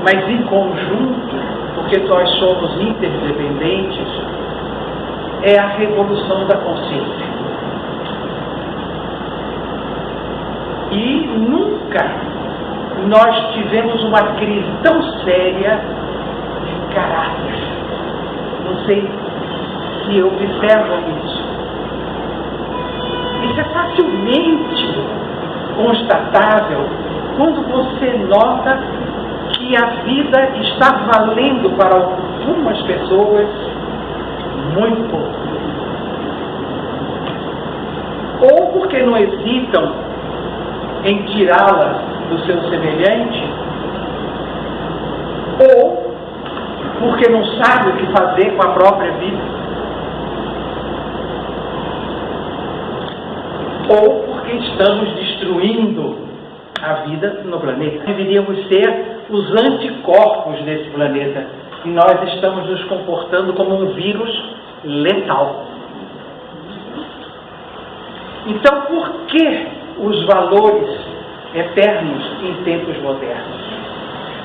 mas em conjunto, porque nós somos interdependentes, é a revolução da consciência. E nunca nós tivemos uma crise tão séria de caráter. Não sei se observam isso. Isso é facilmente constatável quando você nota que a vida está valendo para algumas pessoas muito pouco. Ou porque não hesitam em tirá-la do seu semelhante, ou porque não sabem o que fazer com a própria vida, ou porque estamos destruindo a vida no planeta. Deveríamos ser os anticorpos desse planeta, e nós estamos nos comportando como um vírus letal. Então, por que os valores eternos em tempos modernos?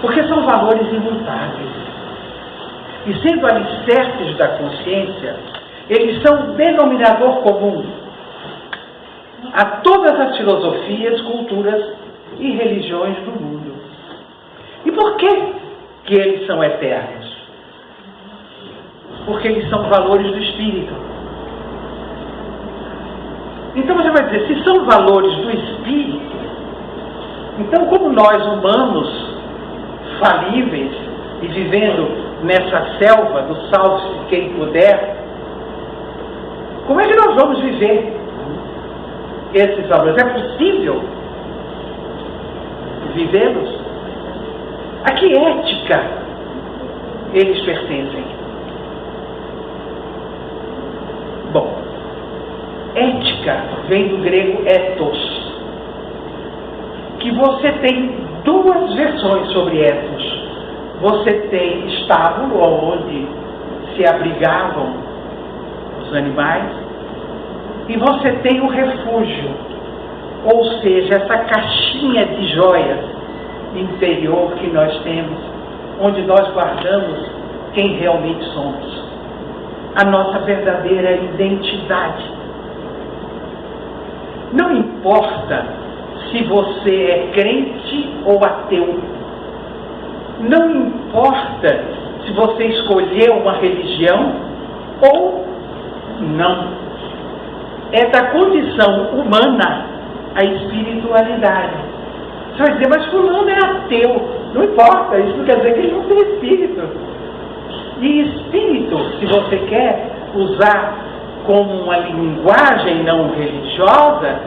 Porque são valores imutáveis. E sendo alicerces da consciência, eles são denominador comum a todas as filosofias, culturas e religiões do mundo. E por que eles são eternos? Porque eles são valores do espírito. Então você vai dizer, se são valores do espírito, então como nós humanos falíveis e vivendo nessa selva do salve-se quem puder, como é que nós vamos viver esses valores? É possível vivê-los? A que ética eles pertencem? Bom, ética vem do grego ethos, que você tem duas versões sobre ethos. Você tem estábulo, onde se abrigavam os animais, e você tem o refúgio, ou seja, essa caixinha de joias interior que nós temos, onde nós guardamos quem realmente somos, a nossa verdadeira identidade. Não importa se você é crente ou ateu, não importa se você escolheu uma religião ou não, é da condição humana a espiritualidade. Você vai dizer, mas fulano é ateu. Não importa, isso não quer dizer que ele não tem espírito. E espírito, se você quer usar como uma linguagem não religiosa,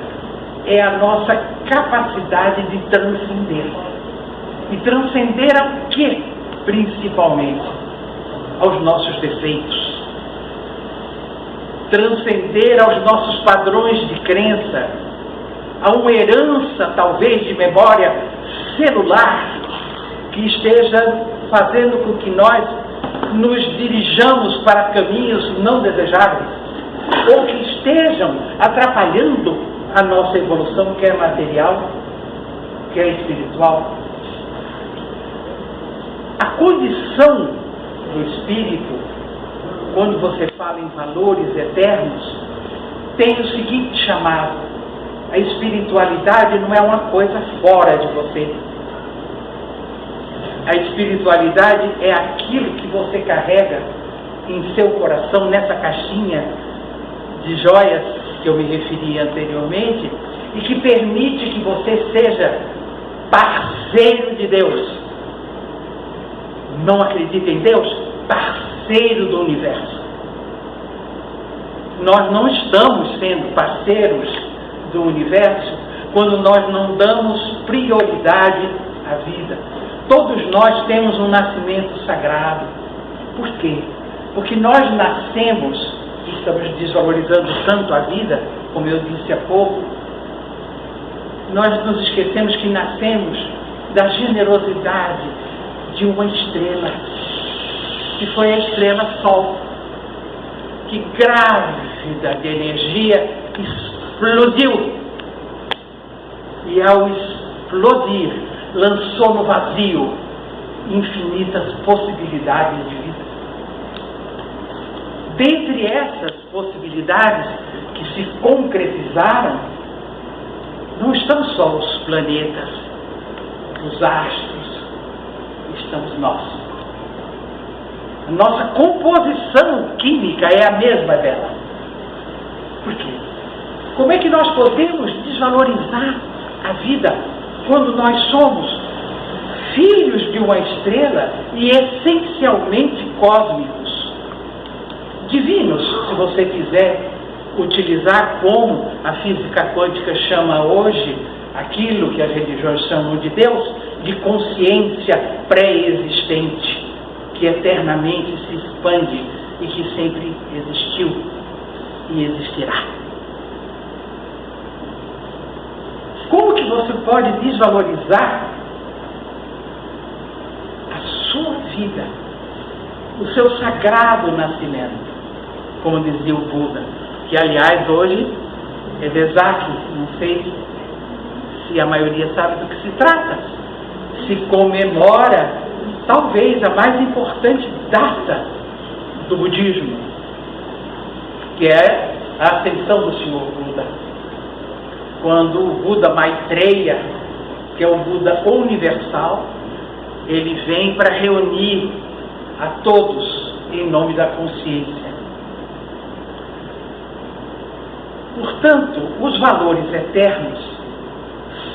é a nossa capacidade de transcender. E transcender ao quê, principalmente? Aos nossos defeitos. Transcender aos nossos padrões de crença, a uma herança, talvez, de memória celular, que esteja fazendo com que nós nos dirijamos para caminhos não desejáveis, ou que estejam atrapalhando a nossa evolução, quer material, quer espiritual. A condição do espírito, quando você fala em valores eternos, tem o seguinte chamado: a espiritualidade não é uma coisa fora de você. A espiritualidade é aquilo que você carrega em seu coração, nessa caixinha de joias que eu me referi anteriormente, e que permite que você seja parceiro de Deus. Não acredita em Deus? Parceiro do universo. Nós não estamos sendo parceiros do universo quando nós não damos prioridade à vida. Todos nós temos um nascimento sagrado. Por quê? Porque nós nascemos, e estamos desvalorizando tanto a vida, como eu disse há pouco, nós nos esquecemos que nascemos da generosidade de uma estrela, que foi a estrela Sol, que grávida de energia explodiu, e ao explodir lançou no vazio infinitas possibilidades de vida. Dentre essas possibilidades que se concretizaram, não estão só os planetas, os astros, estamos nós. A nossa composição química é a mesma dela. Por quê? Como é que nós podemos desvalorizar a vida quando nós somos filhos de uma estrela e essencialmente cósmicos? Divinos, se você quiser utilizar como a física quântica chama hoje aquilo que as religiões chamam de Deus, de consciência pré-existente, que eternamente se expande e que sempre existiu e existirá. Como que você pode desvalorizar a sua vida, o seu sagrado nascimento, como dizia o Buda, que aliás hoje é Vesak, não sei se a maioria sabe do que se trata, se comemora talvez a mais importante data do budismo, que é a ascensão do Senhor Buda. Quando o Buda Maitreya, que é o Buda universal, ele vem para reunir a todos em nome da consciência. Portanto, os valores eternos,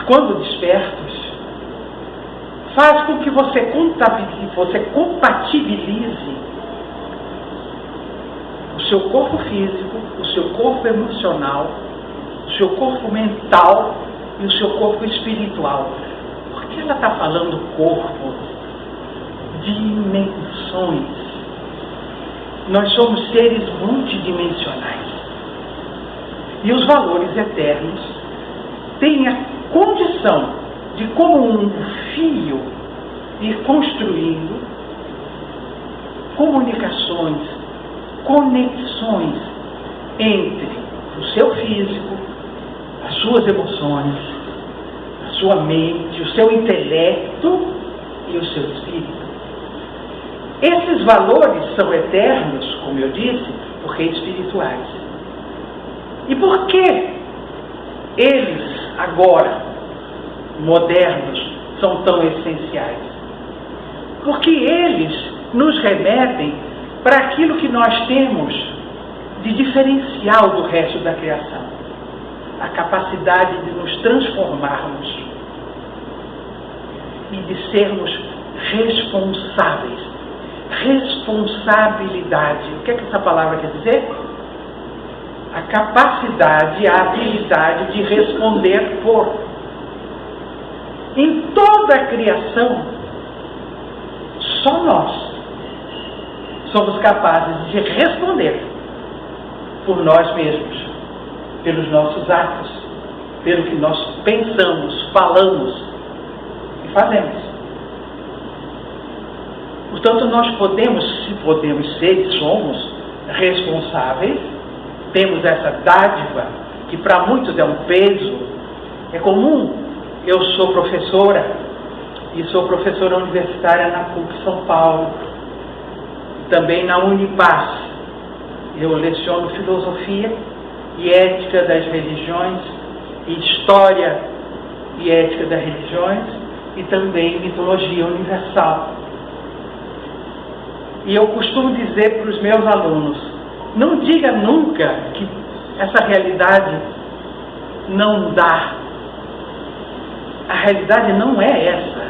quando despertos, faz com que você compatibilize o seu corpo físico, o seu corpo emocional, o seu corpo mental e o seu corpo espiritual. Por que ela está falando corpo? Dimensões. Nós somos seres multidimensionais. E os valores eternos têm a condição de, como um fio, ir construindo comunicações, conexões entre o seu físico, as suas emoções, a sua mente, o seu intelecto e o seu espírito. Esses valores são eternos, como eu disse, porque espirituais. E por que eles, agora, modernos, são tão essenciais? Porque eles nos remetem para aquilo que nós temos de diferencial do resto da criação. A capacidade de nos transformarmos e de sermos responsáveis. Responsabilidade. O que é que essa palavra quer dizer? A capacidade, a habilidade de responder por. Em toda a criação, só nós somos capazes de responder por nós mesmos, pelos nossos atos, pelo que nós pensamos, falamos e fazemos. Portanto, nós podemos ser e somos responsáveis. Temos essa dádiva, que para muitos é um peso, é comum. Eu sou professora, e sou professora universitária na PUC São Paulo, também na Unipaz. Eu leciono filosofia e ética das religiões, e história e ética das religiões, e também mitologia universal. E eu costumo dizer para os meus alunos, não diga nunca que essa realidade não dá. A realidade não é essa.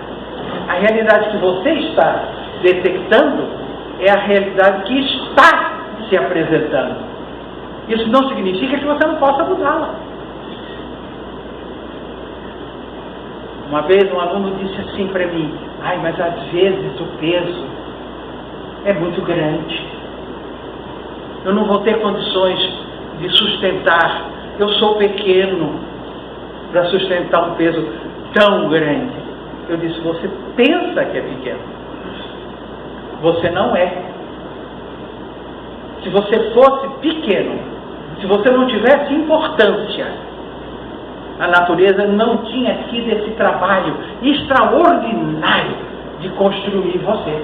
A realidade que você está detectando é a realidade que está se apresentando. Isso não significa que você não possa mudá-la. Uma vez um aluno disse assim para mim, mas às vezes o peso é muito grande. Eu não vou ter condições de sustentar. Eu sou pequeno para sustentar um peso tão grande. Eu disse, você pensa que é pequeno. Você não é. Se você fosse pequeno, se você não tivesse importância, a natureza não tinha tido esse trabalho extraordinário de construir você.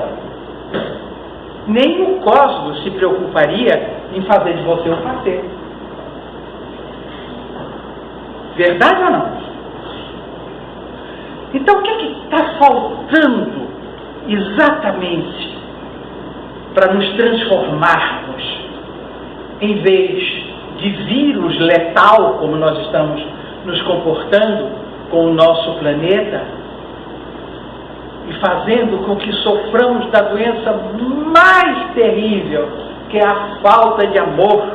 Nem o cosmos se preocuparia em fazer de você um parceiro. Verdade ou não? Então o que está faltando exatamente para nos transformarmos, em vez de vírus letal, como nós estamos nos comportando com o nosso planeta, e fazendo com que soframos da doença mais terrível, que é a falta de amor?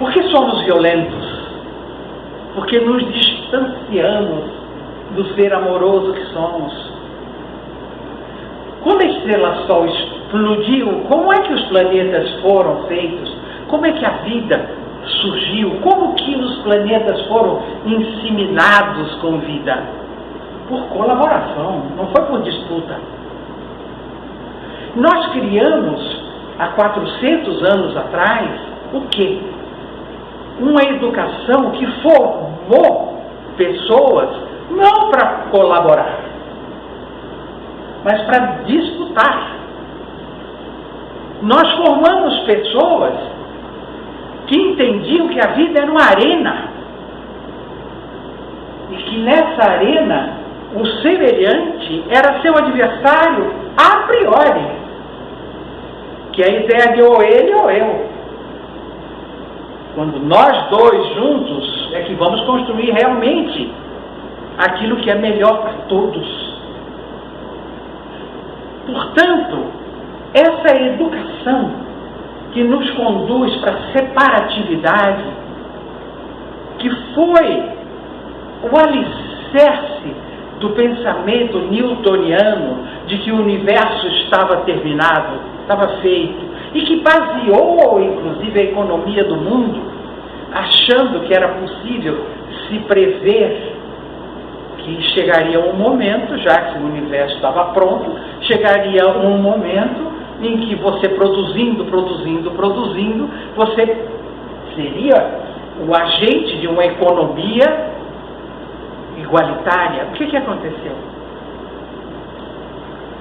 Por que somos violentos? Porque nos distanciamos do ser amoroso que somos. Quando a estrela-sol explodiu, como é que os planetas foram feitos? Como é que a vida surgiu? Como que os planetas foram inseminados com vida? Por colaboração, não foi por disputa. Nós criamos, há 400 anos atrás, o quê? Uma educação que formou pessoas não para colaborar, mas para disputar. Nós formamos pessoas que entendiam que a vida era uma arena e que nessa arena o semelhante era seu adversário a priori, que a ideia de ou ele ou eu. Quando nós dois juntos é que vamos construir realmente aquilo que é melhor para todos. Portanto, essa educação que nos conduz para a separatividade, que foi o alicerce do pensamento newtoniano de que o universo estava terminado, estava feito, e que baseou, inclusive, a economia do mundo, achando que era possível se prever que chegaria um momento, já que o universo estava pronto, chegaria um momento em que você produzindo, você seria o agente de uma economia igualitária. O que aconteceu?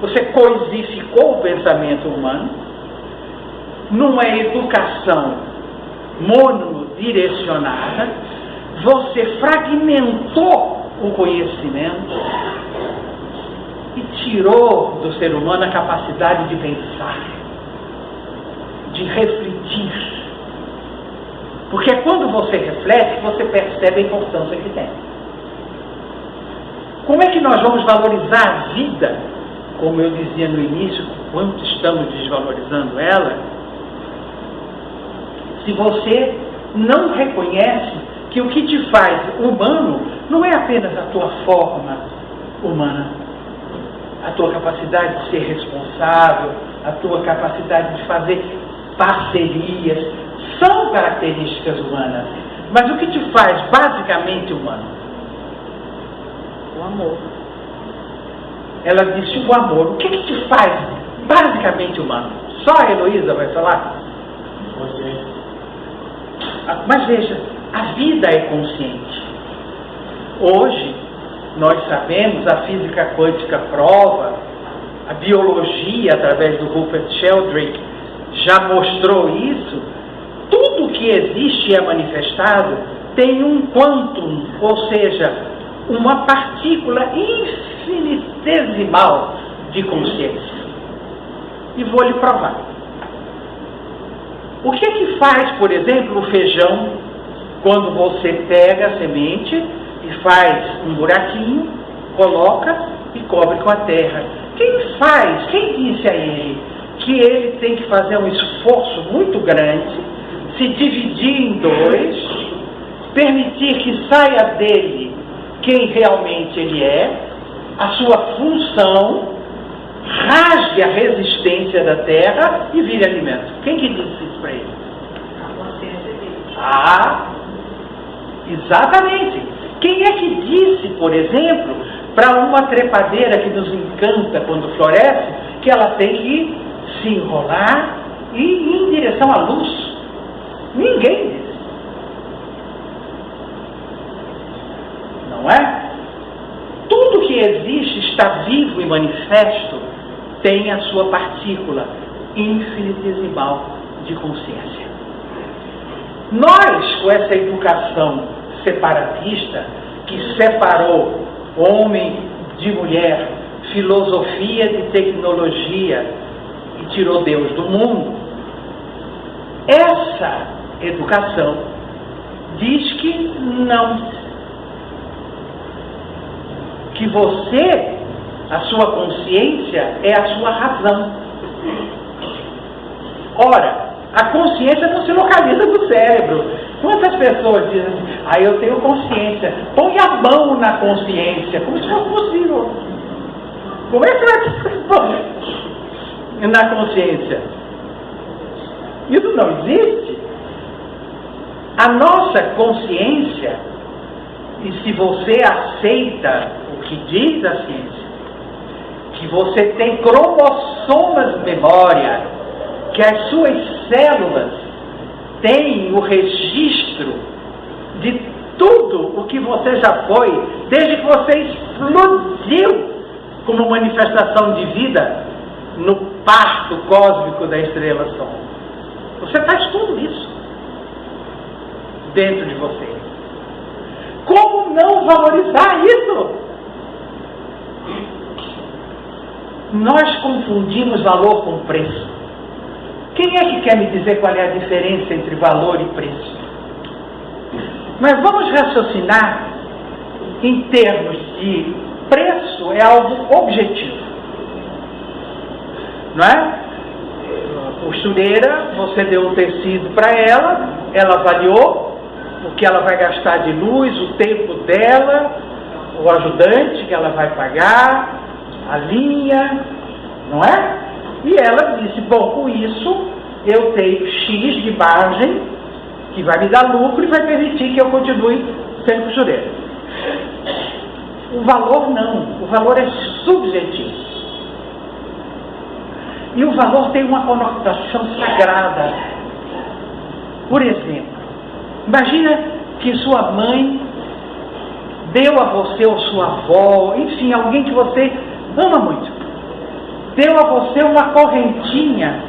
Você coisificou o pensamento humano numa educação monodirecionada, você fragmentou o conhecimento e tirou do ser humano a capacidade de pensar, de refletir. Porque é quando você reflete que você percebe a importância que tem. Como é que nós vamos valorizar a vida, como eu dizia no início, quanto estamos desvalorizando ela, se você não reconhece que o que te faz humano não é apenas a tua forma humana, a tua capacidade de ser responsável, a tua capacidade de fazer parcerias, são características humanas. Mas o que te faz basicamente humano? O amor. Ela disse o amor. O que te faz basicamente humano? Só a Heloísa vai falar? Você. Mas veja, a vida é consciente. Hoje, nós sabemos, a física quântica prova, a biologia, através do Rupert Sheldrake, já mostrou isso. Tudo que existe e é manifestado tem um quantum, ou seja, uma partícula infinitesimal de consciência. E vou lhe provar. O que faz, por exemplo, o feijão, quando você pega a semente e faz um buraquinho, coloca e cobre com a terra? Quem disse a ele que ele tem que fazer um esforço muito grande, se dividir em dois, permitir que saia dele quem realmente ele é, a sua função, rasgue a resistência da terra e vire alimento? Quem que disse isso para ele? A consciência dele. Exatamente. Quem é que disse, por exemplo, para uma trepadeira que nos encanta quando floresce, que ela tem que se enrolar e ir em direção à luz? Ninguém disse. Não é? Tudo que que existe, está vivo e manifesto, tem a sua partícula infinitesimal de consciência. Nós, com essa educação separatista, que separou homem de mulher, filosofia de tecnologia, e tirou Deus do mundo, essa educação diz que não, que você, a sua consciência é a sua razão. Ora, a consciência não se localiza no cérebro. Quantas pessoas dizem assim, eu tenho consciência, põe a mão na consciência, como se fosse possível. Como é que vai na consciência? Isso não existe. A nossa consciência, e se você aceita o que diz a ciência, que você tem cromossomas de memória, que as suas células têm o registro de tudo o que você já foi, desde que você explodiu como manifestação de vida no parto cósmico da estrela Sol. Você faz tudo isso dentro de você. Como não valorizar isso? Nós confundimos valor com preço. Quem é que quer me dizer qual é a diferença entre valor e preço? Mas vamos raciocinar em termos de preço, é algo objetivo. Não é? A costureira, você deu um tecido para ela, ela avaliou o que ela vai gastar de luz, o tempo dela, o ajudante que ela vai pagar, a linha, não é? E ela disse, bom, com isso eu tenho X de margem que vai me dar lucro e vai permitir que eu continue sendo costureira. O valor não, o valor é subjetivo. E o valor tem uma conotação sagrada. Por exemplo, imagina que sua mãe deu a você, ou sua avó, enfim, alguém que você ama muito, deu a você uma correntinha,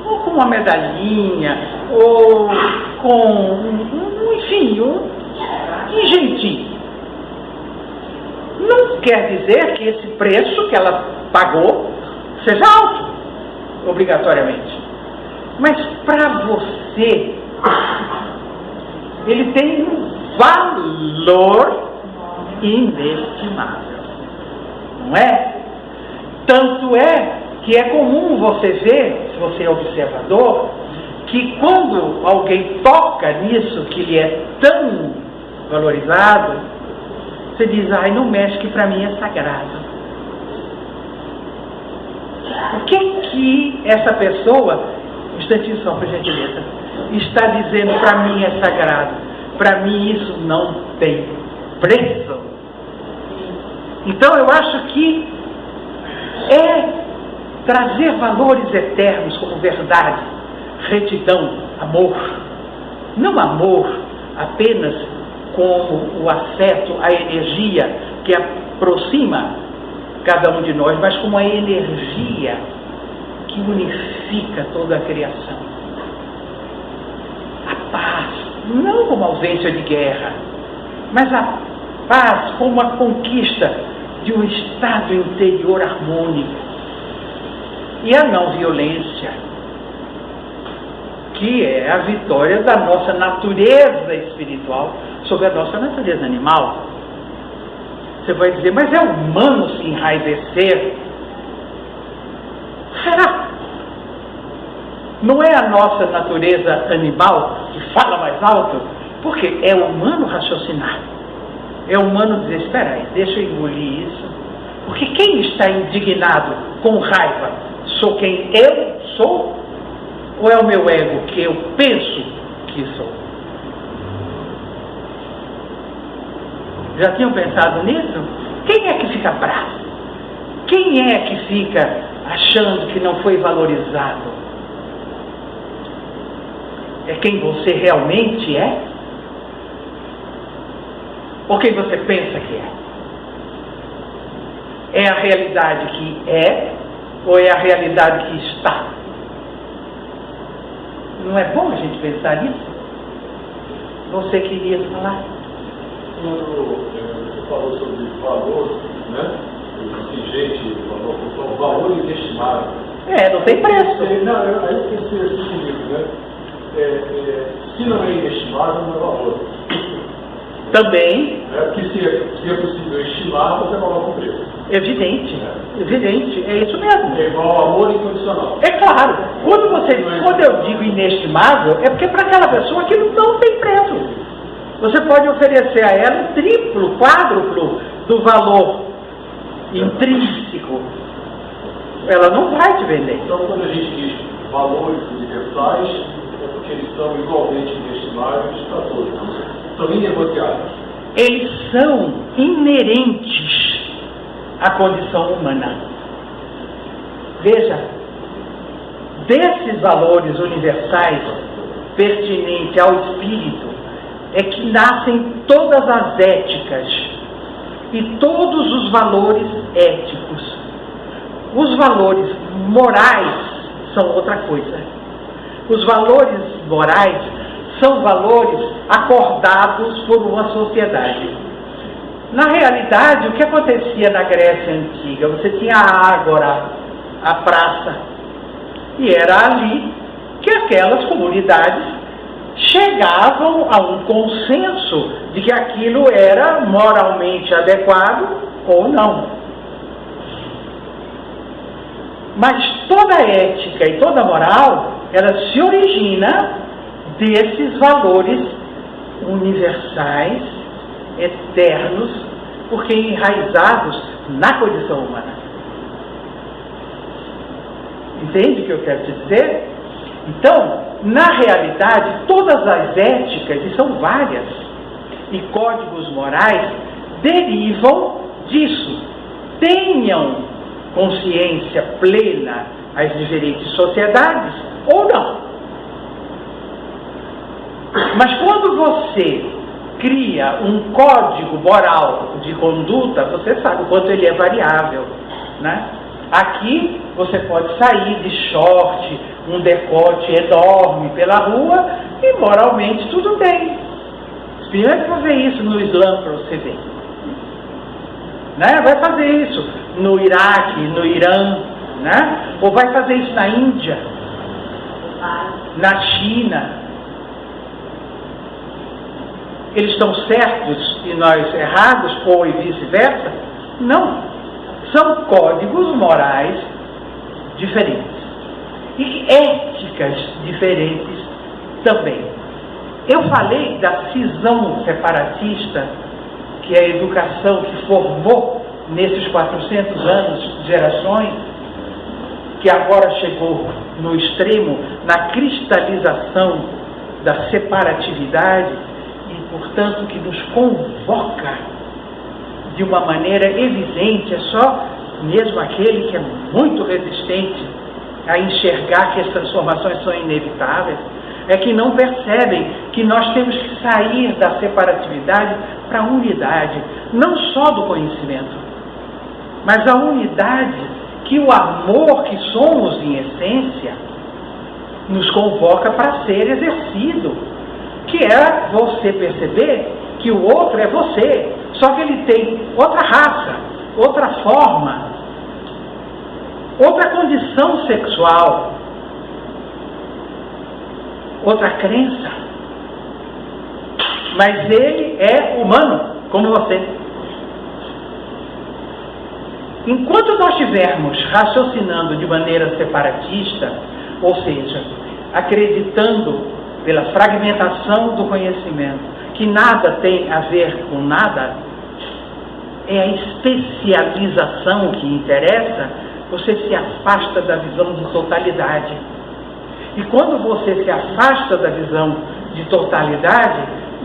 ou com uma medalhinha, ou com, enfim, um gentil. Não quer dizer que esse preço que ela pagou seja alto, obrigatoriamente. Mas para você, ele tem um valor inestimável. Não é? Tanto é que é comum você ver, se você é observador, que quando alguém toca nisso que lhe é tão valorizado, você diz, não mexe, que para mim é sagrado. O que essa pessoa, um instantinho só, por gentileza, está dizendo para mim é sagrado? Para mim isso não tem preço. Então eu acho que é trazer valores eternos como verdade, retidão, amor. Não amor apenas como o afeto, a energia que aproxima cada um de nós, mas como a energia que unifica toda a criação. A paz, não como ausência de guerra, mas a paz como a conquista de um estado interior harmônico. E a não violência, que é a vitória da nossa natureza espiritual sobre a nossa natureza animal. Você vai dizer, mas é humano se enraivecer? Será? Não é a nossa natureza animal que fala mais alto? Porque é humano raciocinar. É humano dizer, espera aí, deixa eu engolir isso. Porque quem está indignado com raiva? Sou quem eu sou? Ou é o meu ego que eu penso que sou? Já tinham pensado nisso? Quem é que fica bravo? Quem é que fica achando que não foi valorizado? É quem você realmente é? Ou quem você pensa que é? É a realidade que é ou é a realidade que está? Não é bom a gente pensar nisso? Você queria falar? Quando você falou sobre valor, né? Exigente, valor inestimável. Não tem preço. Não, aí eu pensei assim comigo, né? Se não é inestimável, não é valor. Também. Porque se é possível estimar, você coloca o preço. Evidente, evidente, é isso mesmo. É igual ao amor incondicional. É claro, quando eu digo inestimável, é porque para aquela pessoa aquilo não tem preço. Você pode oferecer a ela o triplo, quádruplo do valor intrínseco. Ela não vai te vender. Então, quando a gente diz valores universais, é porque eles são igualmente inestimáveis para todos. São inegociáveis. Eles são inerentes à condição humana. Veja, desses valores universais pertinentes ao espírito, é que nascem todas as éticas e todos os valores éticos. Os valores morais são outra coisa. Os valores morais são valores acordados por uma sociedade. Na realidade, o que acontecia na Grécia Antiga? Você tinha a ágora, a praça, e era ali que aquelas comunidades chegavam a um consenso de que aquilo era moralmente adequado ou não. Mas toda a ética e toda a moral, ela se origina desses valores universais, eternos, porque enraizados na condição humana. Entende o que eu quero te dizer? Então, na realidade, todas as éticas, e são várias, e códigos morais, derivam disso. Tenham consciência plena as diferentes sociedades, ou não. Mas quando você cria um código moral de conduta, você sabe o quanto ele é variável, né? Aqui você pode sair de short, um decote enorme pela rua e moralmente tudo bem. Experimente fazer isso no Islã para você ver. Né? Vai fazer isso no Iraque, no Irã, né? Ou vai fazer isso na Índia, na China. Eles estão certos e nós errados, ou vice-versa? Não. São códigos morais diferentes. E éticas diferentes também. Eu falei da cisão separatista, que é a educação que formou nesses 400 anos gerações, que agora chegou no extremo, na cristalização da separatividade, e portanto que nos convoca de uma maneira evidente. É só mesmo aquele que é muito resistente a enxergar que as transformações são inevitáveis, é que não percebem que nós temos que sair da separatividade para a unidade, não só do conhecimento, mas a unidade que o amor que somos em essência nos convoca para ser exercido, que é você perceber que o outro é você, só que ele tem outra raça, outra forma, outra condição sexual, outra crença, mas ele é humano, como você. Enquanto nós estivermos raciocinando de maneira separatista, ou seja, acreditando pela fragmentação do conhecimento que nada tem a ver com nada, é a especialização que interessa, você se afasta da visão de totalidade. E quando você se afasta da visão de totalidade,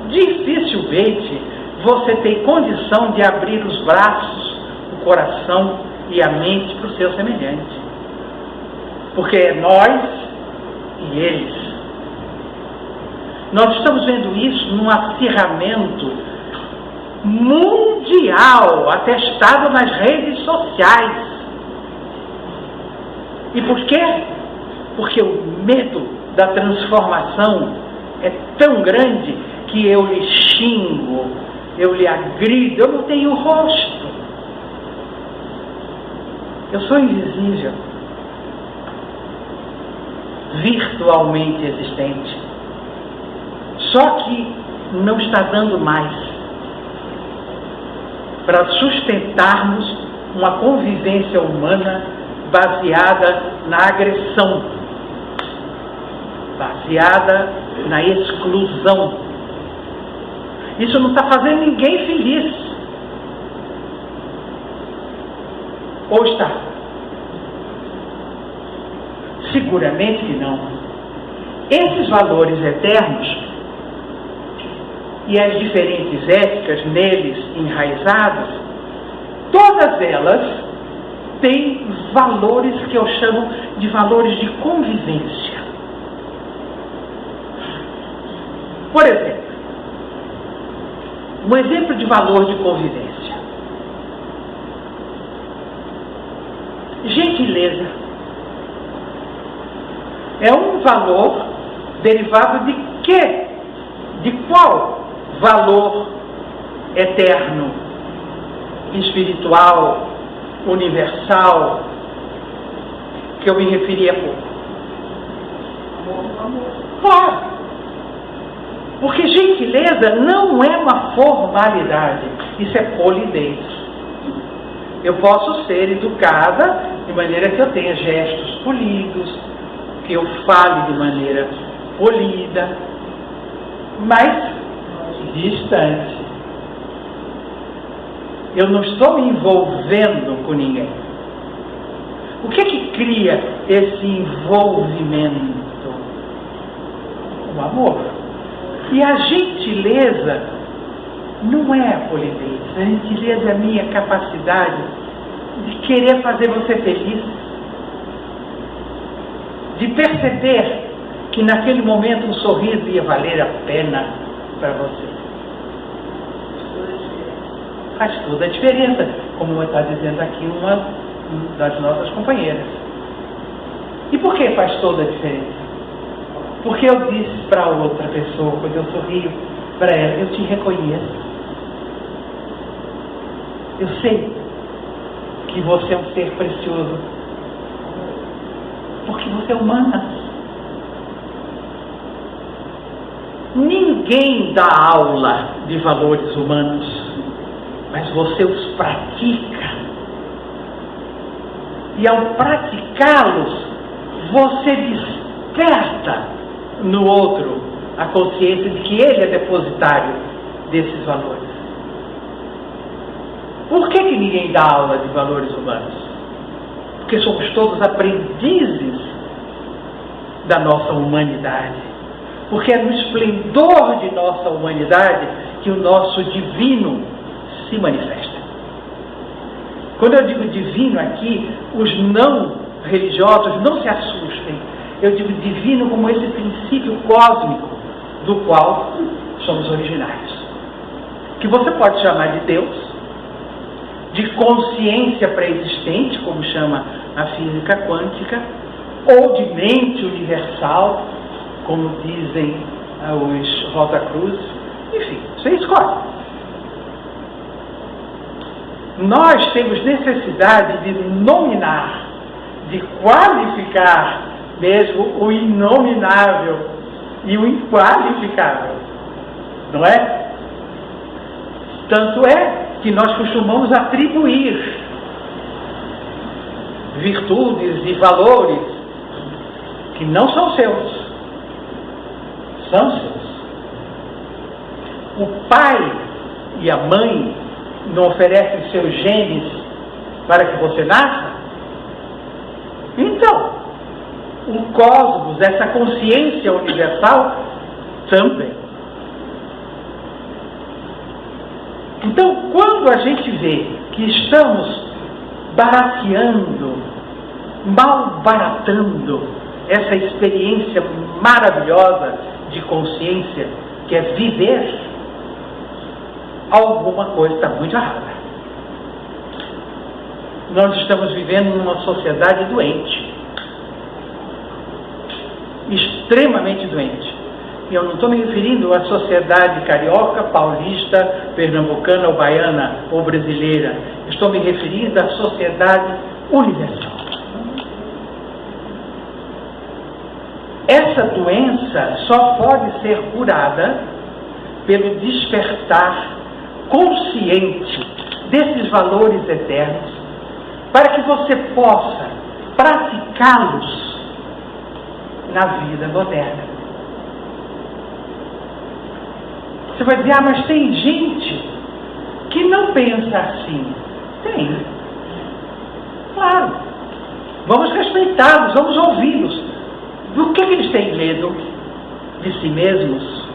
dificilmente você tem condição de abrir os braços, o coração e a mente para o seu semelhante. Porque é nós e eles. Nós estamos vendo isso num acirramento mundial, atestado nas redes sociais. E por quê? Porque o medo da transformação é tão grande que eu lhe xingo, eu lhe agrido, eu não tenho rosto. Eu sou invisível, virtualmente existente. Só que não está dando mais para sustentarmos uma convivência humana baseada na agressão, baseada na exclusão. Isso não está fazendo ninguém feliz. Ou está? Seguramente que não. Esses valores eternos e as diferentes éticas neles enraizadas, todas elas têm valores que eu chamo de valores de convivência. Por exemplo, um exemplo de valor de convivência. Gentileza. É um valor derivado de quê? De qual valor eterno, espiritual, universal, que eu me referi há pouco? Claro. Porque gentileza não é uma formalidade, isso é polidez. Eu posso ser educada de maneira que eu tenha gestos polidos, que eu fale de maneira polida, mas distante. Eu não estou me envolvendo com ninguém. O que é que cria esse envolvimento? O amor. E a gentileza não é a polidez. A gentileza é a minha capacidade de querer fazer você feliz, de perceber que naquele momento um sorriso ia valer a pena para você. Faz toda a diferença, como está dizendo aqui uma das nossas companheiras. E por que faz toda a diferença? Porque eu disse para outra pessoa, quando eu sorrio para ela, eu te reconheço. Eu sei que você é um ser precioso, porque você é humana. Ninguém dá aula de valores humanos, mas você os pratica. E ao praticá-los, você desperta no outro a consciência de que ele é depositário desses valores. Por que ninguém dá aula de valores humanos? Porque somos todos aprendizes da nossa humanidade. Porque é no esplendor de nossa humanidade que o nosso divino se manifesta. Quando eu digo divino aqui, os não religiosos não se assustem. Eu digo divino como esse princípio cósmico do qual somos originários. Que você pode chamar de Deus, de consciência pré-existente, como chama a física quântica, ou de mente universal, como dizem os Rosa Cruz. Enfim, você escolhe. Nós temos necessidade de nominar, de qualificar mesmo o inominável e o inqualificável, não é? Tanto é que nós costumamos atribuir virtudes e valores que não são seus, são seus. O pai e a mãe não oferecem seus genes para que você nasça? Então, o cosmos, essa consciência universal, também. Então, quando a gente vê que estamos barateando, malbaratando essa experiência maravilhosa de consciência, que é viver, alguma coisa está muito errada. Nós estamos vivendo numa sociedade doente, extremamente doente. E eu não estou me referindo à sociedade carioca, paulista, pernambucana ou baiana ou brasileira. Estou me referindo à sociedade universal. Essa doença só pode ser curada pelo despertar consciente desses valores eternos, para que você possa praticá-los na vida moderna. Você vai dizer, mas tem gente que não pensa assim. Tem. Claro. Vamos respeitá-los, vamos ouvi-los. Do que eles têm medo? De si mesmos.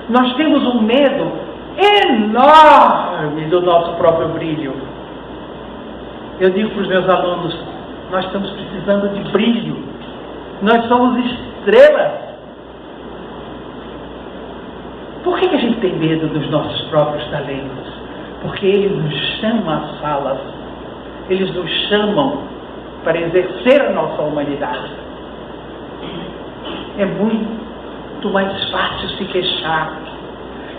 Nós temos um medo enorme do nosso próprio brilho. Eu digo para os meus alunos, nós estamos precisando de brilho. Nós somos estrelas. Por que a gente tem medo dos nossos próprios talentos? Porque eles nos chamam às salas. Eles nos chamam para exercer a nossa humanidade. É muito mais fácil se queixar.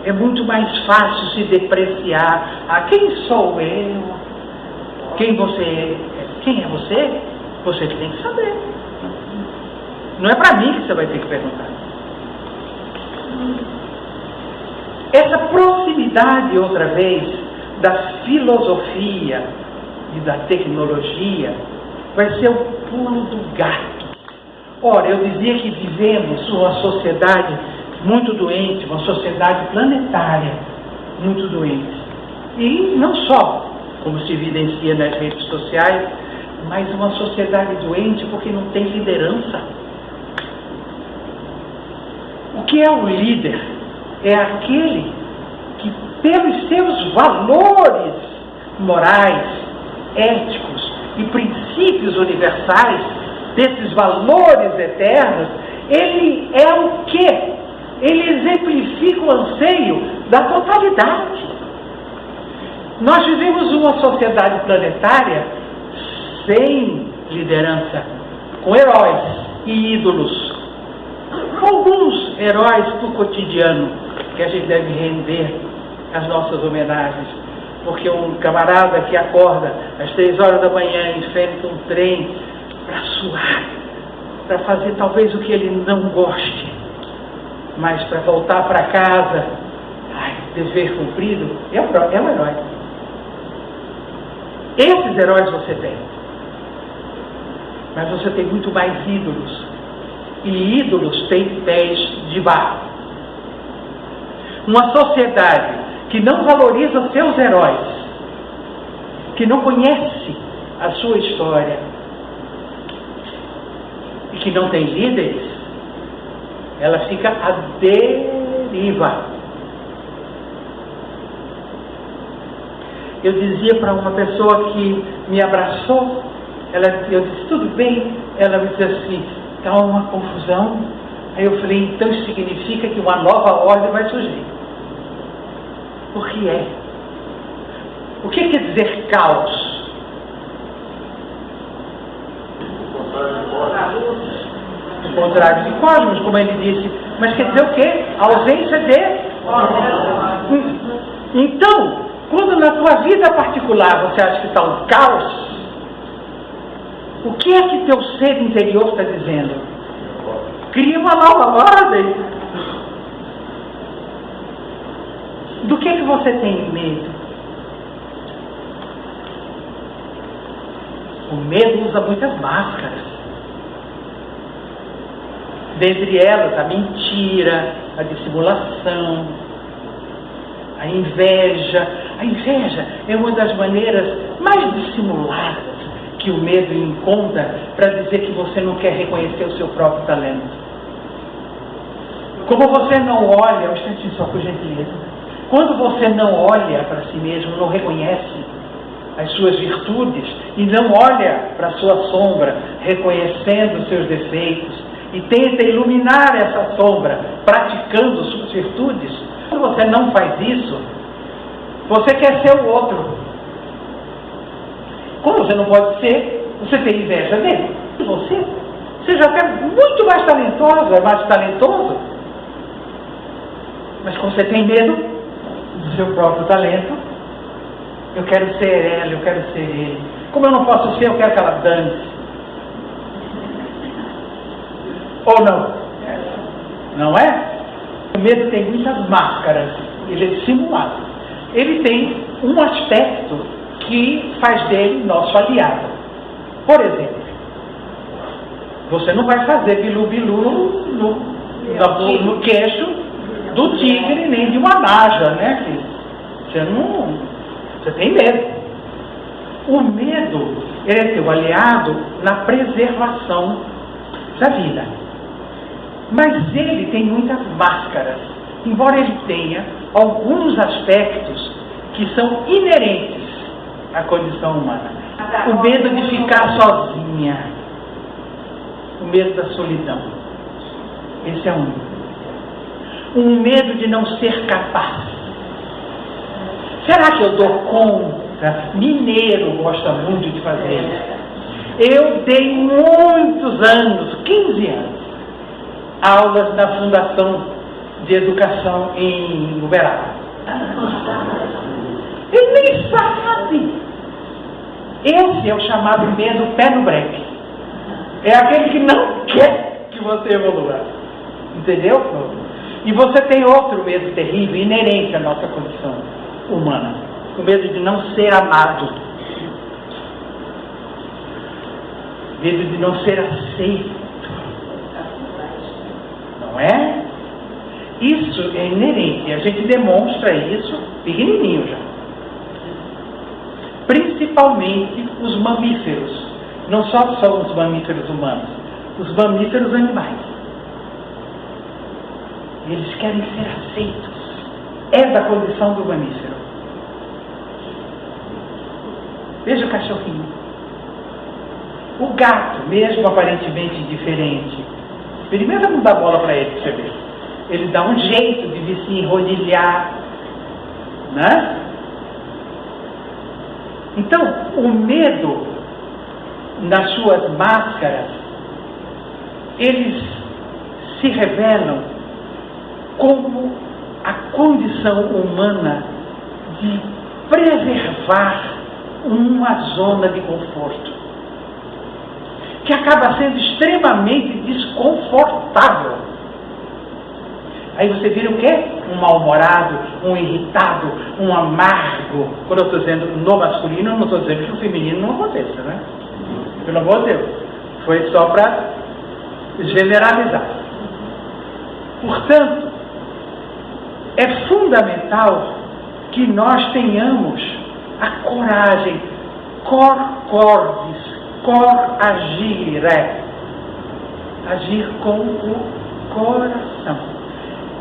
É muito mais fácil se depreciar. Ah, quem sou eu? Quem você é? Quem é você? Você que tem que saber. Não é para mim que você vai ter que perguntar. Essa proximidade, outra vez, da filosofia e da tecnologia vai ser o pulo do gato. Ora, eu dizia que vivemos uma sociedade muito doente, uma sociedade planetária muito doente. E não só, como se evidencia nas redes sociais, mas uma sociedade doente porque não tem liderança. O que é o líder? É aquele que, pelos seus valores morais, éticos e princípios universais, desses valores eternos, ele é o quê? Ele exemplifica o anseio da totalidade. Nós vivemos uma sociedade planetária sem liderança, com heróis e ídolos. Alguns heróis do cotidiano que a gente deve render as nossas homenagens, porque um camarada que acorda às 3 horas da manhã, enfrenta um trem para suar, para fazer talvez o que ele não goste, mas para voltar para casa, dever cumprido, é um herói. Esses heróis você tem, mas você tem muito mais ídolos. E ídolos têm pés de barro. Uma sociedade que não valoriza seus heróis, que não conhece a sua história e que não tem líderes, ela fica à deriva. Eu dizia para uma pessoa que me abraçou, eu disse, tudo bem? Ela me disse assim, está uma confusão. Aí eu falei, então isso significa que uma nova ordem vai surgir. O que é? O que quer dizer caos? O contrário de cosmos, como ele disse. Mas quer dizer o quê? A ausência de... Então, quando na tua vida particular você acha que está um caos, o que é que teu ser interior está dizendo? Cria uma nova ordem. Do que você tem medo? O medo usa muitas máscaras. Dentre elas, a mentira, a dissimulação, a inveja. A inveja é uma das maneiras mais dissimuladas que o medo encontra para dizer que você não quer reconhecer o seu próprio talento. Como você não olha, um instantinho só por gentileza, quando você não olha para si mesmo, não reconhece as suas virtudes e não olha para a sua sombra, reconhecendo os seus defeitos e tenta iluminar essa sombra, praticando suas virtudes, quando você não faz isso, Você quer ser o outro. Como você não pode ser, você tem inveja dele. E você já é muito mais talentosa, mais talentoso. Mas como você tem medo do seu próprio talento, eu quero ser ela, eu quero ser ele. Como eu não posso ser, eu quero que ela dance. Ou não? Não é? O medo tem muitas máscaras. Ele é dissimulado. Ele tem um aspecto que faz dele nosso aliado. Por exemplo, você não vai fazer bilu-bilu no queixo do tigre nem de uma naja, né, filho? Você tem medo. O medo, ele é teu aliado na preservação da vida. Mas ele tem muitas máscaras, embora ele tenha alguns aspectos que são inerentes à condição humana. O medo de ficar sozinha, o medo da solidão. Esse é um medo de não ser capaz. Será que eu dou conta? Mineiro gosta muito de fazer isso. Eu dei muitos anos, 15 anos, aulas na Fundação de Educação em Uberaba. Ele nem sabe. Esse é o chamado medo pé no breque. É aquele que não quer que você evolua. Entendeu? E você tem outro medo terrível, inerente à nossa condição humana. O medo de não ser amado. Medo de não ser aceito. Não é? Isso é inerente. A gente demonstra isso pequenininho já. Principalmente os mamíferos. Não só são os mamíferos humanos. Os mamíferos animais. Eles querem ser aceitos. É da condição do mamífero. Veja o cachorrinho. O gato, mesmo aparentemente diferente, primeiro não dá bola para ele, pra você ver. Ele dá um jeito de se enrodilhar, né? Então, o medo, nas suas máscaras, eles se revelam como a condição humana de preservar uma zona de conforto, que acaba sendo extremamente desconfortável. Aí você vira o quê? Um mal-humorado, um irritado, um amargo. Quando eu estou dizendo no masculino, eu não estou dizendo que o feminino não aconteça, né? Pelo amor de Deus. Foi só para generalizar. Portanto, é fundamental que nós tenhamos a coragem, agir com o coração.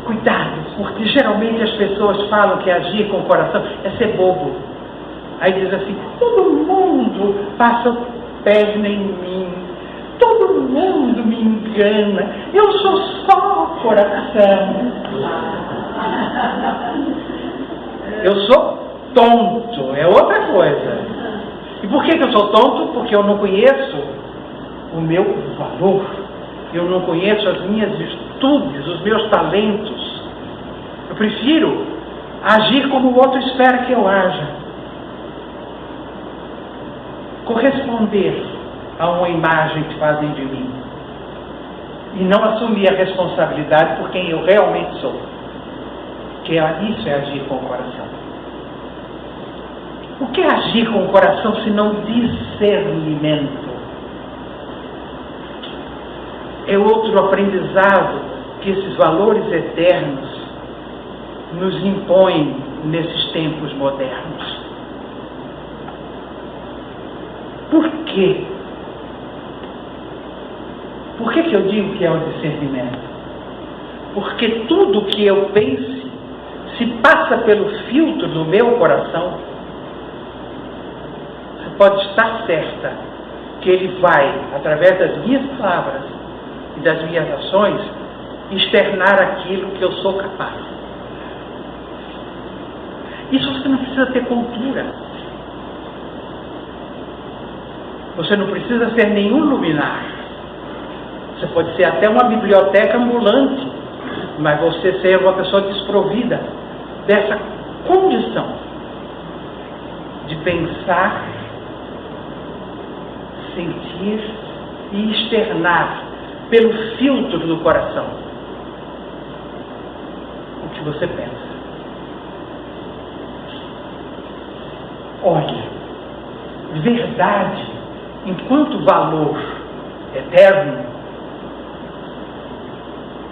Cuidado, porque geralmente as pessoas falam que agir com o coração é ser bobo. Aí diz assim, todo mundo passa perna em mim, todo mundo me engana, eu sou só coração. Eu sou tonto, é outra coisa. E por que eu sou tonto? Porque eu não conheço o meu valor, eu não conheço as minhas virtudes, os meus talentos. Eu prefiro agir como o outro espera que eu haja. Corresponder a uma imagem que fazem de mim. E não assumir a responsabilidade por quem eu realmente sou. Que isso é agir com o coração. O que é agir com o coração se não discernimento? É outro aprendizado que esses valores eternos nos impõem nesses tempos modernos. Por quê? Por que eu digo que é o discernimento? Porque tudo que eu pense, se passa pelo filtro do meu coração, você pode estar certa que ele vai, através das minhas palavras e das minhas ações, externar aquilo que eu sou capaz. Isso você não precisa ter cultura. Você não precisa ser nenhum luminar. Você pode ser até uma biblioteca ambulante, mas você ser uma pessoa desprovida dessa condição de pensar, sentir e externar pelo filtro do coração o que você pensa. Olha, verdade, enquanto valor eterno,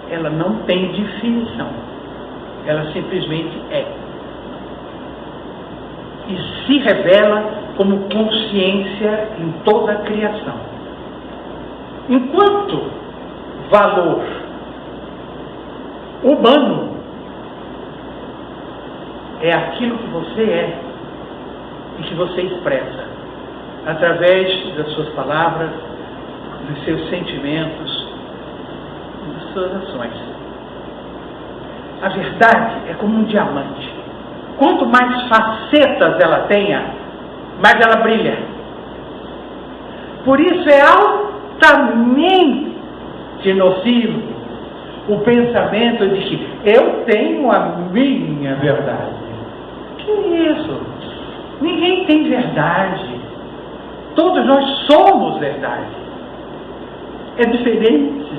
ela não tem definição. Ela simplesmente é. E se revela como consciência em toda a criação. Enquanto valor humano é aquilo que você é e que você expressa através das suas palavras, dos seus sentimentos, das suas ações. A verdade é como um diamante. Quanto mais facetas ela tenha, mais ela brilha. Por isso é altamente nocivo o pensamento de que eu tenho a minha verdade. Que isso? Ninguém tem verdade. Todos nós somos verdade. É diferente.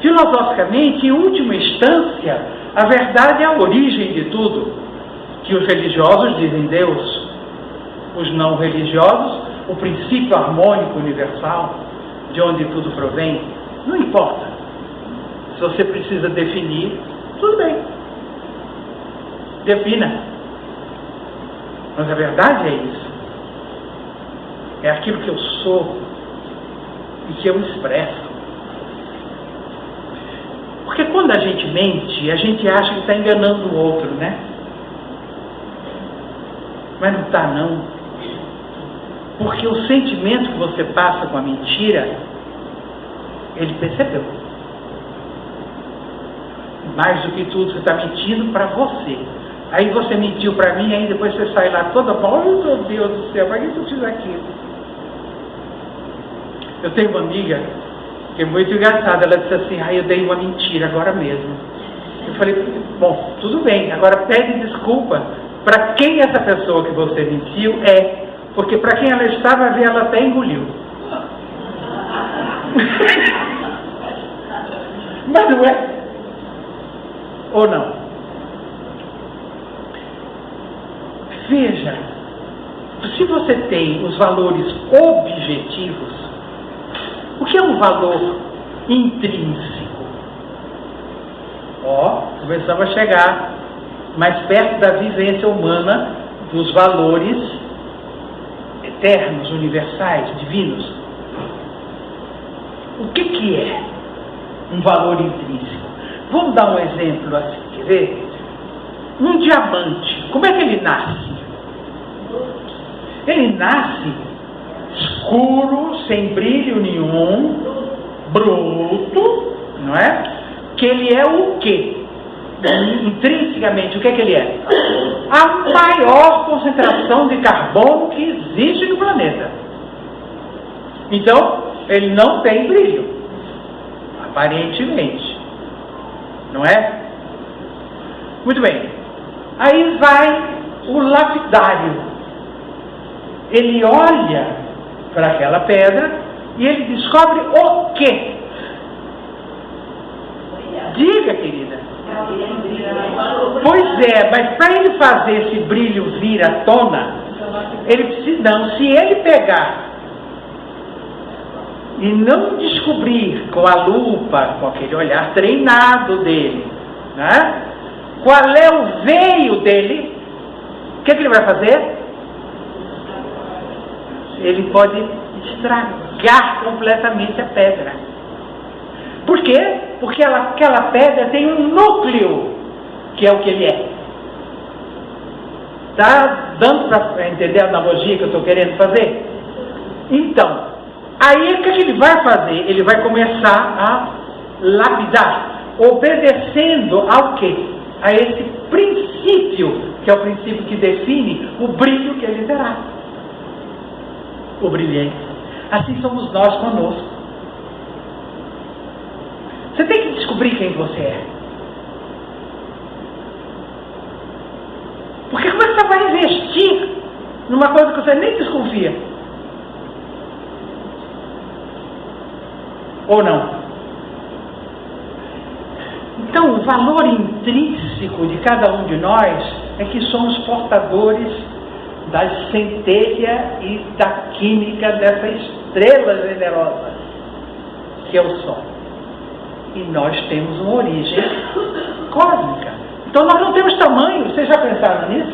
Filosoficamente, em última instância, a verdade é a origem de tudo. Que os religiosos dizem Deus, os não religiosos, o princípio harmônico universal, de onde tudo provém. Não importa. Se você precisa definir, tudo bem. Defina. Mas a verdade é isso. É aquilo que eu sou e que eu expresso. Porque quando a gente mente, a gente acha que está enganando o outro, né? Mas não está, não. Porque o sentimento que você passa com a mentira, ele percebeu. Mais do que tudo, você está mentindo para você. Aí você mentiu para mim, aí depois você sai lá toda mal. Oh, meu Deus do céu, para que eu fiz aquilo? Eu tenho uma amiga que é muito engraçada. Ela disse assim, eu dei uma mentira agora mesmo. Eu falei, bom, tudo bem, agora pede desculpa para quem essa pessoa que você mentiu é. Porque para quem ela estava, ela até engoliu. Mas não é? Ou não? Veja, se você tem os valores objetivos, o que é um valor intrínseco? Começamos a chegar mais perto da vivência humana dos valores eternos, universais, divinos. O que é um valor intrínseco? Vamos dar um exemplo assim, quer ver? Um diamante, como é que ele nasce? Ele nasce escuro, sem brilho nenhum, bruto, não é? Que ele é o quê? Intrinsecamente, o que é que ele é? A maior concentração de carbono que existe no planeta. Então, ele não tem brilho, aparentemente, não é? Muito bem. Aí vai o lapidário. Ele olha para aquela pedra e ele descobre o quê? Diga, querida. Pois é, mas para ele fazer esse brilho vir à tona, ele precisa, não, se ele pegar e não descobrir com a lupa, com aquele olhar treinado dele, né? Qual é o veio dele, o que ele vai fazer? Ele pode estragar completamente a pedra. Por quê? Porque aquela pedra tem um núcleo, que é o que ele é. Está dando para entender a analogia que eu estou querendo fazer? Então, aí o que ele vai fazer? Ele vai começar a lapidar, obedecendo ao quê? A esse princípio que é o princípio que define o brilho que ele terá. O brilhante. Assim somos nós conosco. Você tem que descobrir quem você é. Porque como é que você vai investir numa coisa que você nem desconfia? Ou não? Então, o valor intrínseco de cada um de nós é que somos portadores da centelha e da química dessa estrela generosa que é o Sol. E nós temos uma origem cósmica. Então nós não temos tamanho. Vocês já pensaram nisso?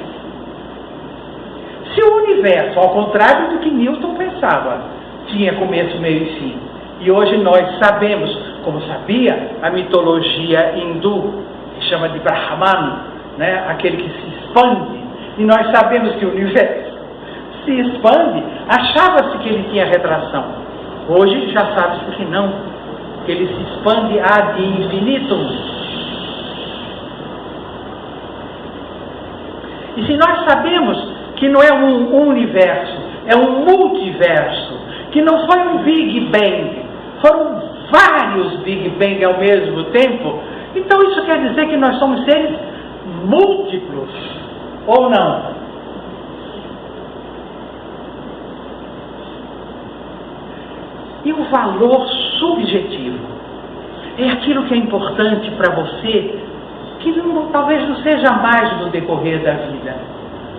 Se o universo, ao contrário do que Newton pensava, tinha começo, meio e fim, e hoje nós sabemos, como sabia a mitologia hindu, que chama de Brahman, né? Aquele que se expande, e nós sabemos que o universo se expande, achava-se que ele tinha retração. Hoje já sabe-se que não, que ele se expande ad infinitum. E se nós sabemos que não é um universo, é um multiverso, que não foi um Big Bang, foram vários Big Bang ao mesmo tempo, então isso quer dizer que nós somos seres múltiplos, ou não? E o valor subjetivo é aquilo que é importante para você, que talvez não seja mais no decorrer da vida.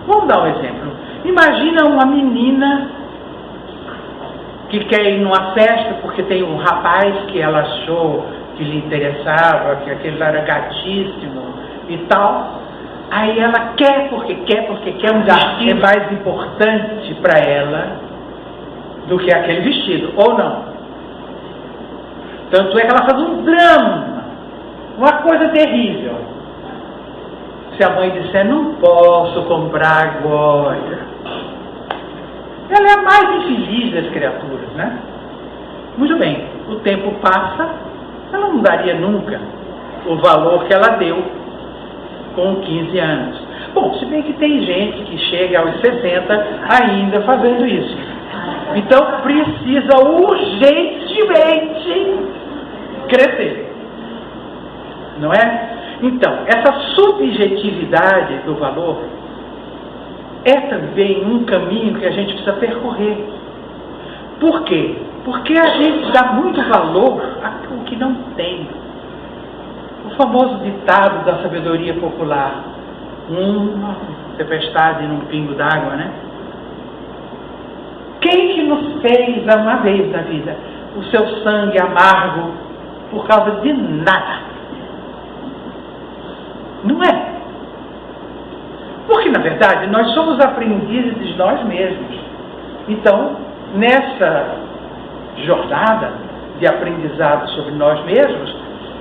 Vamos dar um exemplo. Imagina uma menina que quer ir numa festa porque tem um rapaz que ela achou que lhe interessava, que aquele era gatíssimo e tal. Aí ela quer porque quer um vestido é mais importante para ela do que aquele vestido, ou não? Tanto é que ela faz um drama, uma coisa terrível. Se a mãe disser, não posso comprar agora, ela é a mais infeliz das criaturas, né? Muito bem, o tempo passa, ela não daria nunca o valor que ela deu com 15 anos. Bom, se bem que tem gente que chega aos 60 ainda fazendo isso. Então precisa urgentemente crescer. Não é? Então, essa subjetividade do valor é também um caminho que a gente precisa percorrer. Por quê? Porque a gente dá muito valor àquilo que não tem. O famoso ditado da sabedoria popular, uma tempestade num pingo d'água, né? Quem que nos fez uma vez na vida o seu sangue amargo por causa de nada? Não é? Porque, na verdade, nós somos aprendizes de nós mesmos. Então, nessa jornada de aprendizado sobre nós mesmos,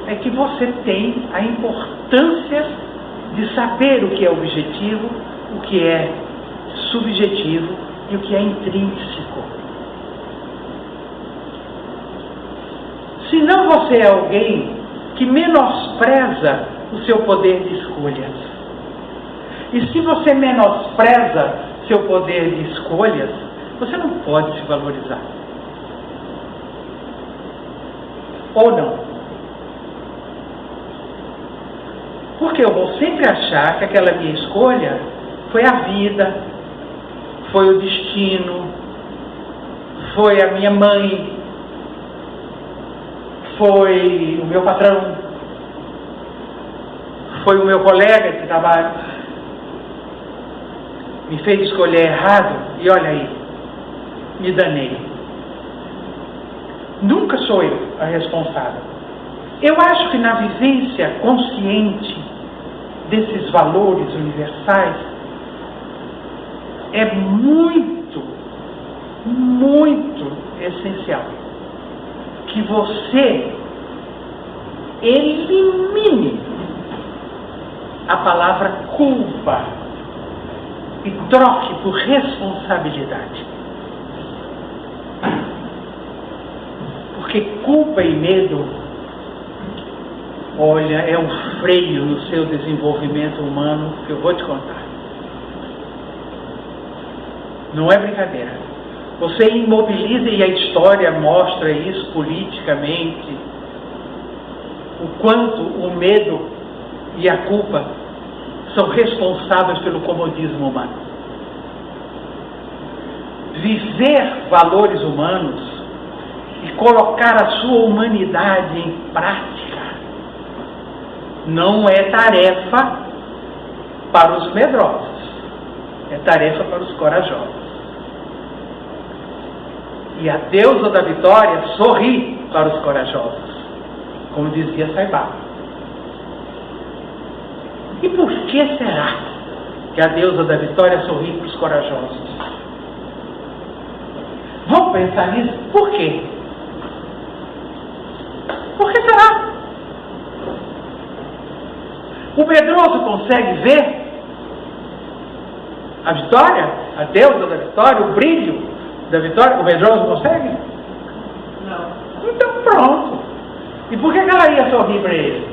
é que você tem a importância de saber o que é objetivo, o que é subjetivo e o que é intrínseco. Se não, você é alguém que menospreza o seu poder de escolhas. E se você menospreza seu poder de escolhas, você não pode se valorizar. Ou não? Porque eu vou sempre achar que aquela minha escolha foi a vida, foi o destino, foi a minha mãe, foi o meu patrão, foi o meu colega de trabalho. Me fez escolher errado e olha aí, me danei. Nunca sou eu a responsável. Eu acho que na vivência consciente desses valores universais é muito, muito essencial que você elimine a palavra culpa e troque por responsabilidade. Porque culpa e medo, olha, é um freio no seu desenvolvimento humano que eu vou te contar. Não é brincadeira. Você imobiliza, e a história mostra isso politicamente, o quanto o medo e a culpa são responsáveis pelo comodismo humano. Viver valores humanos e colocar a sua humanidade em prática não é tarefa para os medrosos, é tarefa para os corajosos. E a deusa da vitória sorri para os corajosos, como dizia Saibá. E por que será que a deusa da vitória sorri para os corajosos? Vamos pensar nisso? Por quê? Por que será? O medroso consegue ver a vitória, a deusa da vitória, o brilho da vitória? O medroso consegue? Não. Então pronto. E por que ela ia sorrir para ele?